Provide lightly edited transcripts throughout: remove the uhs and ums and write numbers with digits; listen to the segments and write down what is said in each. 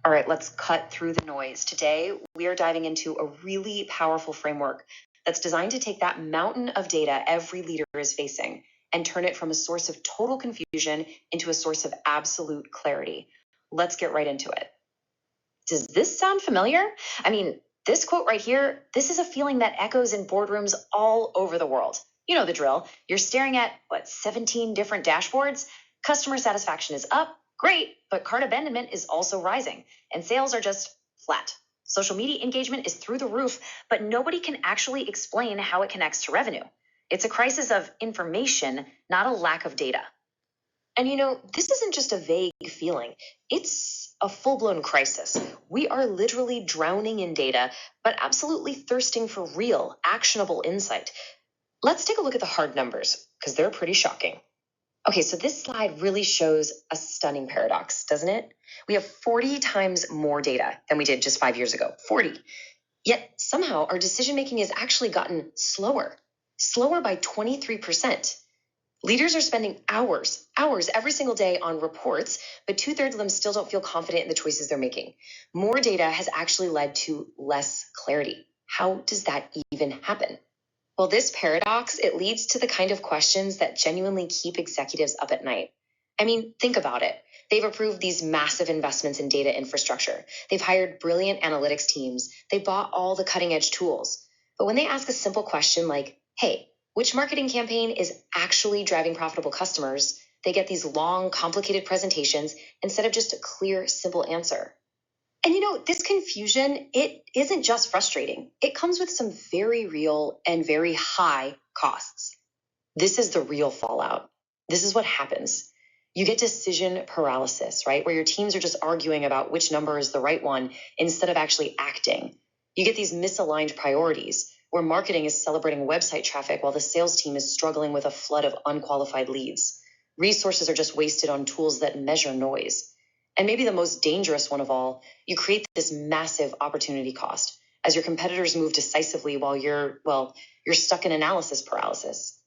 All right, let's cut through the noise. Today, we are diving into a really powerful framework that's designed to take that mountain of data every leader is facing and turn it from a source of total confusion into a source of absolute clarity. Let's get right into it. Does this sound familiar? I mean, this quote right here, this is a feeling that echoes in boardrooms all over the world. You know the drill. You're staring at, 17 different dashboards? Customer satisfaction is up, great, but cart abandonment is also rising, and sales are just flat. Social media engagement is through the roof, but nobody can actually explain how it connects to revenue. It's a crisis of information, not a lack of data. And this isn't just a vague feeling. It's a full-blown crisis. We are literally drowning in data, but absolutely thirsting for real, actionable insight. Let's take a look at the hard numbers, because they're pretty shocking. Okay, so this slide really shows a stunning paradox, doesn't it? We have 40 times more data than we did just 5 years ago. 40. Yet somehow our decision-making has actually gotten slower by 23%. Leaders are spending hours every single day on reports, but 2/3 of them still don't feel confident in the choices they're making. More data has actually led to less clarity. How does that even happen? Well, this paradox, it leads to the kind of questions that genuinely keep executives up at night. I mean, think about it. They've approved these massive investments in data infrastructure. They've hired brilliant analytics teams. They bought all the cutting edge tools. But when they ask a simple question like, hey, which marketing campaign is actually driving profitable customers, they get these long, complicated presentations instead of just a clear, simple answer. And this confusion, it isn't just frustrating. It comes with some very real and very high costs. This is the real fallout. This is what happens. You get decision paralysis, right? Where your teams are just arguing about which number is the right one instead of actually acting. You get these misaligned priorities where marketing is celebrating website traffic while the sales team is struggling with a flood of unqualified leads. Resources are just wasted on tools that measure noise. And maybe the most dangerous one of all, you create this massive opportunity cost as your competitors move decisively while you're stuck in analysis paralysis.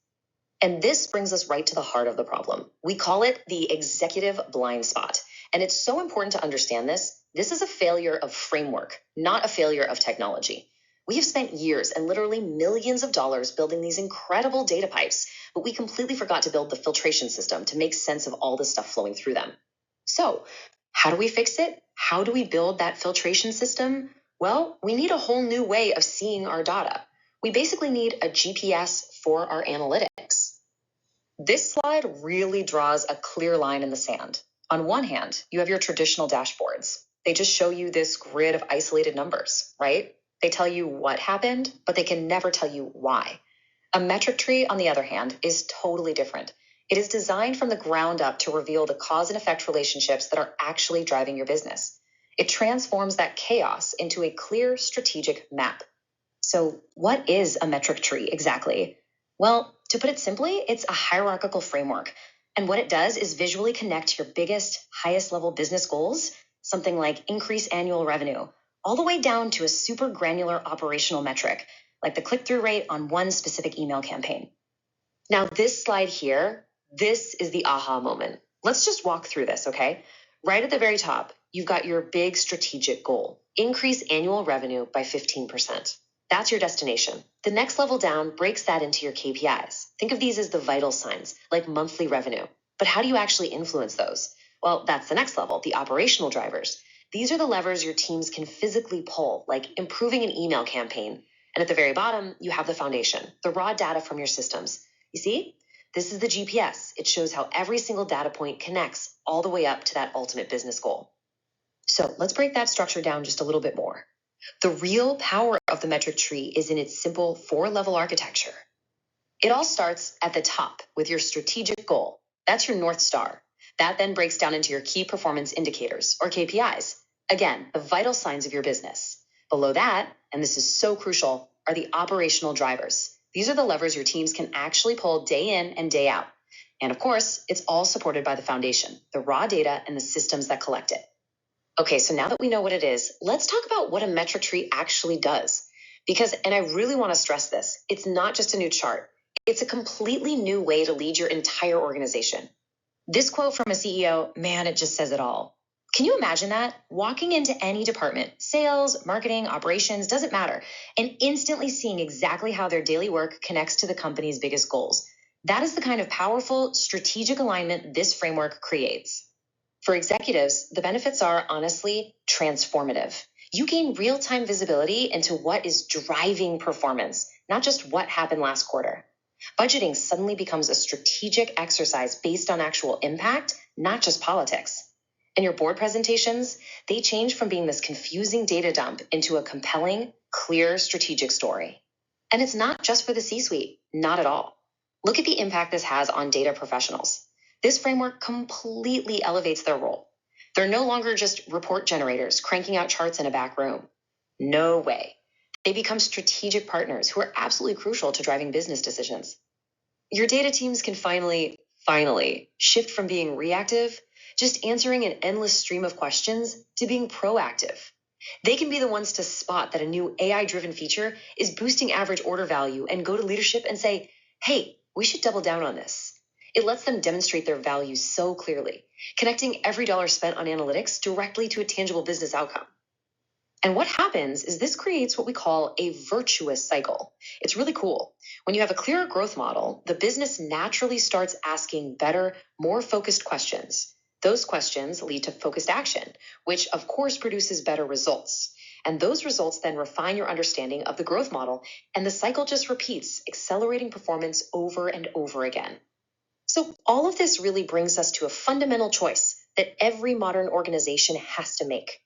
And this brings us right to the heart of the problem. We call it the executive blind spot. And it's so important to understand this. This is a failure of framework, not a failure of technology. We have spent years and literally millions of dollars building these incredible data pipes, but we completely forgot to build the filtration system to make sense of all the stuff flowing through them. So, how do we fix it? How do we build that filtration system? Well, we need a whole new way of seeing our data. We basically need a GPS for our analytics. This slide really draws a clear line in the sand. On one hand, you have your traditional dashboards. They just show you this grid of isolated numbers, right? They tell you what happened, but they can never tell you why. A metric tree, on the other hand, is totally different. It is designed from the ground up to reveal the cause and effect relationships that are actually driving your business. It transforms that chaos into a clear strategic map. So what is a metric tree exactly? Well, to put it simply, it's a hierarchical framework. And what it does is visually connect your biggest, highest level business goals, something like increase annual revenue, all the way down to a super granular operational metric, like the click-through rate on one specific email campaign. Now, this slide here, this is the aha moment. Let's just walk through this, okay? Right at the very top, you've got your big strategic goal, increase annual revenue by 15%. That's your destination. The next level down breaks that into your KPIs. Think of these as the vital signs, like monthly revenue. But how do you actually influence those? Well, that's the next level, the operational drivers. These are the levers your teams can physically pull, like improving an email campaign. And at the very bottom, you have the foundation, the raw data from your systems. You see? This is the GPS. It shows how every single data point connects all the way up to that ultimate business goal. So let's break that structure down just a little bit more. The real power of the metric tree is in its simple 4-level architecture. It all starts at the top with your strategic goal. That's your North Star. That then breaks down into your key performance indicators, or KPIs. Again, the vital signs of your business. Below that, and this is so crucial, are the operational drivers. These are the levers your teams can actually pull day in and day out. And of course, it's all supported by the foundation, the raw data and the systems that collect it. Okay, so now that we know what it is, let's talk about what a metric tree actually does. Because, and I really want to stress this, it's not just a new chart. It's a completely new way to lead your entire organization. This quote from a CEO, man, it just says it all. Can you imagine that? Walking into any department, sales, marketing, operations, doesn't matter, and instantly seeing exactly how their daily work connects to the company's biggest goals. That is the kind of powerful, strategic alignment this framework creates. For executives, the benefits are honestly transformative. You gain real-time visibility into what is driving performance, not just what happened last quarter. Budgeting suddenly becomes a strategic exercise based on actual impact, not just politics. And your board presentations, they change from being this confusing data dump into a compelling, clear strategic story. And it's not just for the C-suite, not at all. Look at the impact this has on data professionals. This framework completely elevates their role. They're no longer just report generators cranking out charts in a back room. No way. They become strategic partners who are absolutely crucial to driving business decisions. Your data teams can finally shift from being reactive, just answering an endless stream of questions, to being proactive. They can be the ones to spot that a new AI-driven feature is boosting average order value and go to leadership and say, hey, we should double down on this. It lets them demonstrate their value so clearly, connecting every dollar spent on analytics directly to a tangible business outcome. And what happens is this creates what we call a virtuous cycle. It's really cool. When you have a clearer growth model, the business naturally starts asking better, more focused questions. Those questions lead to focused action, which of course produces better results. And those results then refine your understanding of the growth model, and the cycle just repeats, accelerating performance over and over again. So all of this really brings us to a fundamental choice that every modern organization has to make.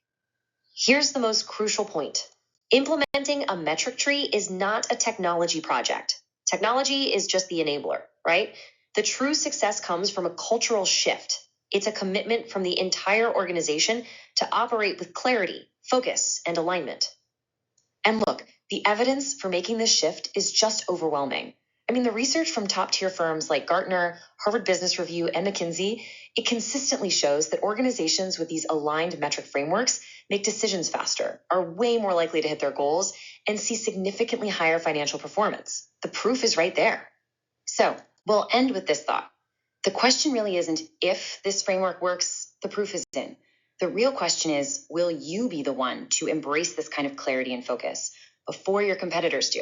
Here's the most crucial point. Implementing a metric tree is not a technology project. Technology is just the enabler, right? The true success comes from a cultural shift. It's a commitment from the entire organization to operate with clarity, focus, and alignment. And look, the evidence for making this shift is just overwhelming. I mean, the research from top-tier firms like Gartner, Harvard Business Review, and McKinsey, it consistently shows that organizations with these aligned metric frameworks make decisions faster, are way more likely to hit their goals, and see significantly higher financial performance. The proof is right there. So, we'll end with this thought. The question really isn't if this framework works, the proof is in. The real question is, will you be the one to embrace this kind of clarity and focus before your competitors do?